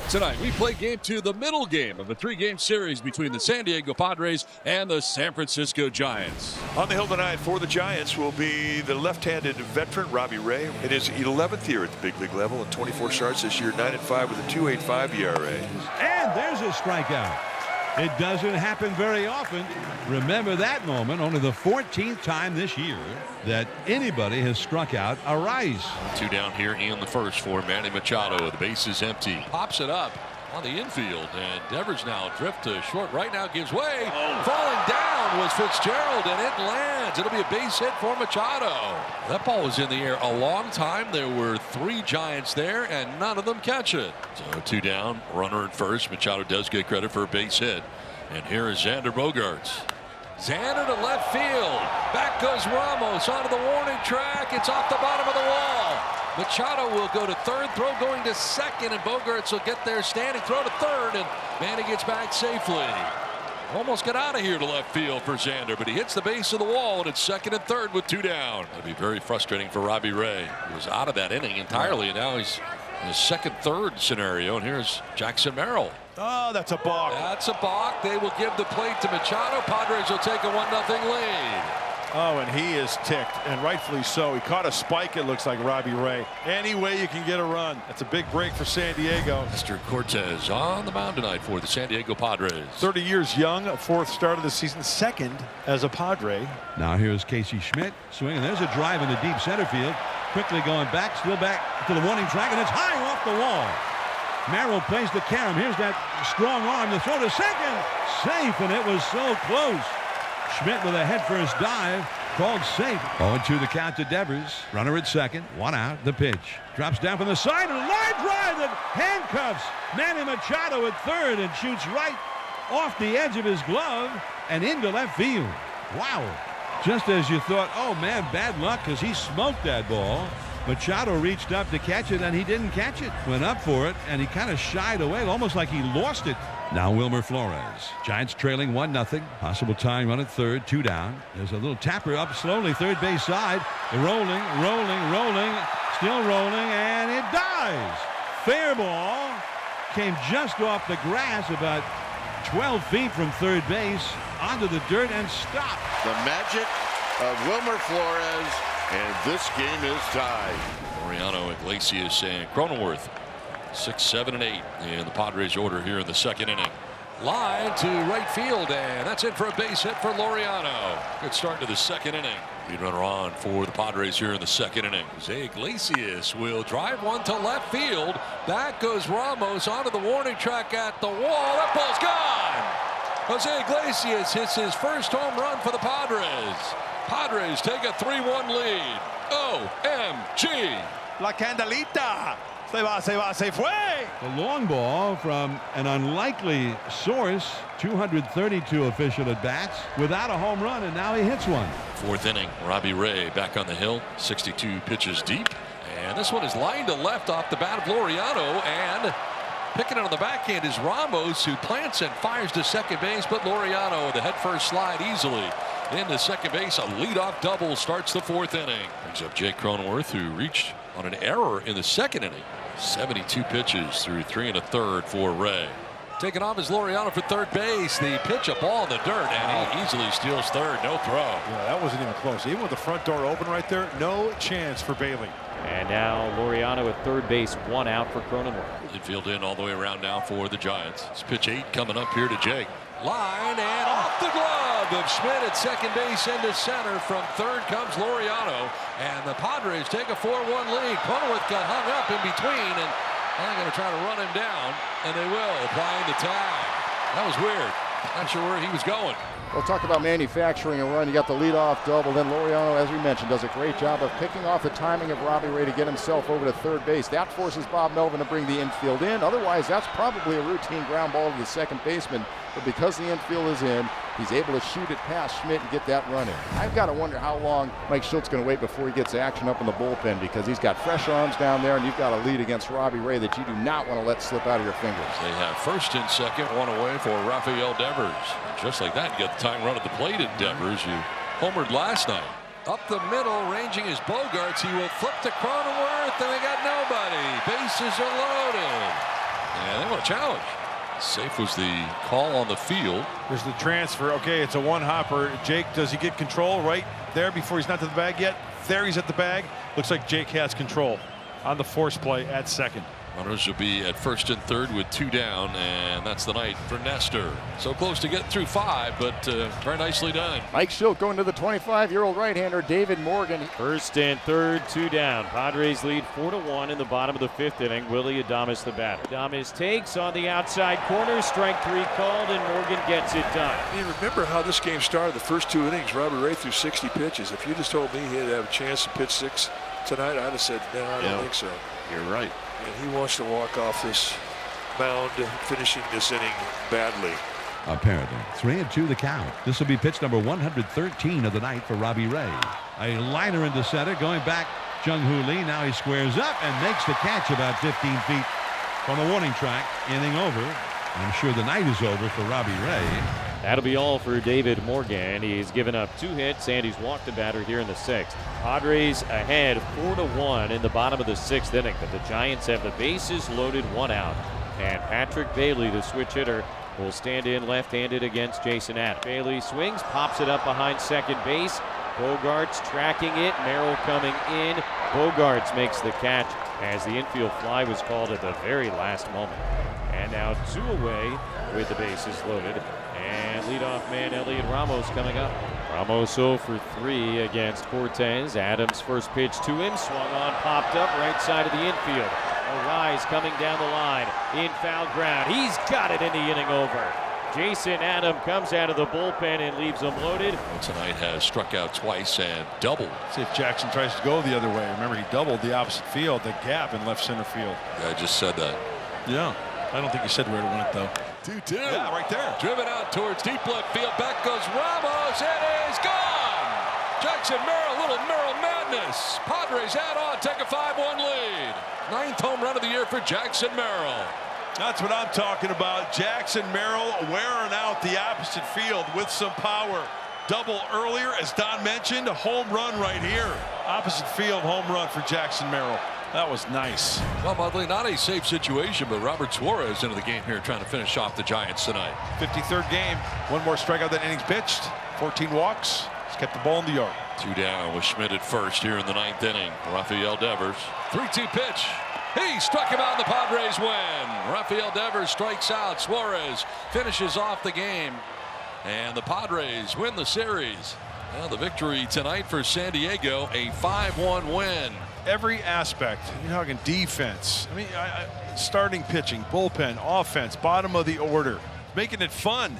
Tonight, we play game two, the middle game of a three-game series between the San Diego Padres and the San Francisco Giants. On the hill tonight for the Giants will be the left-handed veteran Robbie Ray in his 11th year at the big league level and 24 starts this year, 9-5 with a 2.85 ERA. And there's a strikeout. It doesn't happen very often. Remember that moment, only the 14th time this year that anybody has struck out a Rice. 2 down here in the first for Manny Machado. The base is empty. Pops it up on the infield, and Devers now drift to short right now, gives way. Falling down was Fitzgerald, and it lands. It'll be a base hit for Machado. That ball was in the air a long time. There were 3 Giants there, and none of them catch it. So 2 down, runner at first. Machado does get credit for a base hit. And here is Xander Bogaerts. Xander to left field. Back goes Ramos onto the warning track. It's off the bottom of the wall. Machado will go to third, throw going to second, and Bogaerts will get there standing, throw to third, and Manny gets back safely. Almost got out of here to left field for Xander, but he hits the base of the wall, and it's second and third with 2 down. It'll be very frustrating for Robbie Ray. He was out of that inning entirely, and now he's in his second, third scenario, and here's Jackson Merrill. Oh, that's a balk. That's a balk. They will give the plate to Machado. Padres will take a 1-0 lead. Oh, and he is ticked, and rightfully so. He caught a spike, it looks like, Robbie Ray. Any way you can get a run. That's a big break for San Diego. Mr. Cortez on the mound tonight for the San Diego Padres. 30 years young, 4th start of the season, 2nd as a Padre. Now here's Casey Schmidt swinging. There's a drive into deep center field. Quickly going back, still back to the warning track, and it's high off the wall. Merrill plays the carom. Here's that strong arm to throw to second. Safe, and it was so close. Schmidt with a headfirst dive, called safe. 0-2 the count to Devers. Runner at second, 1 out. The pitch drops down from the side, and a line drive that handcuffs Manny Machado at third and shoots right off the edge of his glove and into left field. Wow. Just as you thought, oh man, bad luck, because he smoked that ball. Machado reached up to catch it, and he didn't catch it. Went up for it, and he kind of shied away, almost like he lost it. Now Wilmer Flores. Giants trailing 1-0. Possible tying run at third, 2 down. There's a little tapper up slowly, third base side. Rolling, still rolling, and it dies. Fair ball. Came just off the grass, about 12 feet from third base, onto the dirt, and stopped. The magic of Wilmer Flores, and this game is tied. Laureano, Iglesias, and Cronenworth. 6, 7, and 8 in the Padres order here in the second inning. Line to right field, and that's it for a base hit for Laureano. Good start to the second inning. Lead runner on for the Padres here in the second inning. Jose Iglesias will drive one to left field. Back goes Ramos onto the warning track at the wall. That ball's gone. Jose Iglesias hits his first home run for the Padres. Padres take a 3-1 lead. OMG. La Candelita. Se fue. The long ball from an unlikely source. 232 official at bats without a home run, and now he hits one. 4th inning. Robbie Ray back on the hill. 62 pitches deep. And this one is lined to left off the bat of Laureano, and picking it on the backhand is Ramos, who plants and fires to second base, but Laureano with the headfirst slide easily into second base. A leadoff double starts the 4th inning. Brings up Jake Cronenworth, who reached on an error in the second inning. 72 pitches through 3 1/3 for Ray. Taking off is Laureano for third base. The pitch, a ball in the dirt, and he easily steals third. No throw. Yeah, that wasn't even close. Even with the front door open right there, no chance for Bailey. And now Laureano at third base, 1 out for Cronenworth. Infield in all the way around now for the Giants. It's pitch 8 coming up here to Jake. Line and off the glove of Schmidt at second base into center. From third comes Laureano, and the Padres take a 4-1 lead. Cronenworth got hung up in between, and they're going to try to run him down, and they will, applying the tag. That was weird. Not sure where he was going. We'll talk about manufacturing a run. You got the leadoff double. Then Laureano, as we mentioned, does a great job of picking off the timing of Robbie Ray to get himself over to third base. That forces Bob Melvin to bring the infield in. Otherwise, that's probably a routine ground ball to the second baseman. But because the infield is in, he's able to shoot it past Schmidt and get that run in. I've got to wonder how long Mike Schultz going to wait before he gets action up in the bullpen, because he's got fresh arms down there, and you've got a lead against Robbie Ray that you do not want to let slip out of your fingers. They have first and second, one away for Rafael Devers. And just like that, you get the tying run at the plate at Devers. You homered last night. Up the middle, ranging is Bogaerts. He will flip to Cronenworth, and they got nobody. Bases are loaded. And they want to challenge. Safe was the call on the field. There's the transfer. Okay, it's a one-hopper. Jake, does he get control right there before he's not to the bag yet? There he's at the bag. Looks like Jake has control on the force play at second. Runners will be at first and third with 2 down, and that's the night for Nestor. So close to getting through 5, but very nicely done. Mike Schilt going to the 25-year-old right-hander David Morgan. First and third, 2 down. Padres lead 4-1 in the bottom of the 5th inning. Willie Adames the batter. Adames takes on the outside corner. Strike 3 called, and Morgan gets it done. You remember how this game started? The first 2 innings, Robbie Ray threw 60 pitches. If you just told me he'd have a chance to pitch 6 tonight, I'd have said, no, I don't think so. You're right. And he wants to walk off this mound, finishing this inning badly. Apparently. 3-2 the count. This will be pitch number 113 of the night for Robbie Ray. A liner into center, going back. Jung-Hoo Lee. Now he squares up and makes the catch about 15 feet from the warning track. Inning over. I'm sure the night is over for Robbie Ray. That'll be all for David Morgan. He's given up 2 hits and he's walked the batter here in the 6th. Padres ahead 4-1 in the bottom of the 6th inning, but the Giants have the bases loaded, 1 out. And Patrick Bailey, the switch hitter, will stand in left-handed against Jason Adams. Bailey swings, pops it up behind second base. Bogarts tracking it. Merrill coming in. Bogarts makes the catch as the infield fly was called at the very last moment. And now 2 away with the bases loaded. And leadoff man Elliot Ramos coming up. Ramos 0 for 3 against Cortez. Adams' first pitch to him, swung on, popped up right side of the infield. A rise coming down the line in foul ground. He's got it in the inning over. Jason Adams comes out of the bullpen and leaves him loaded. Tonight has struck out twice and doubled. See if Jackson tries to go the other way. Remember, he doubled the opposite field, the gap in left center field. I just said that. Yeah. I don't think he said where it went, though. 2-2. Yeah, right there. Driven out towards deep left field. Back goes Ramos. It is gone. Jackson Merrill, little Merrill madness. Padres add on, take a 5-1 lead. 9th home run of the year for Jackson Merrill. That's what I'm talking about. Jackson Merrill wearing out the opposite field with some power. Double earlier, as Don mentioned, a home run right here. Opposite field home run for Jackson Merrill. That was nice. Well, Mudley, not a safe situation, but Robert Suarez into the game here trying to finish off the Giants tonight. 53rd game. 1 more strikeout than innings pitched. 14 walks. He's kept the ball in the yard. 2 down with Schmidt at first here in the 9th inning. Rafael Devers. 3-2 pitch. He struck him out and the Padres win. Rafael Devers strikes out. Suarez finishes off the game. And the Padres win the series. Now the victory tonight for San Diego, a 5-1 win. Every aspect. You're talking defense. I mean, starting pitching, bullpen, offense, bottom of the order. Making it fun.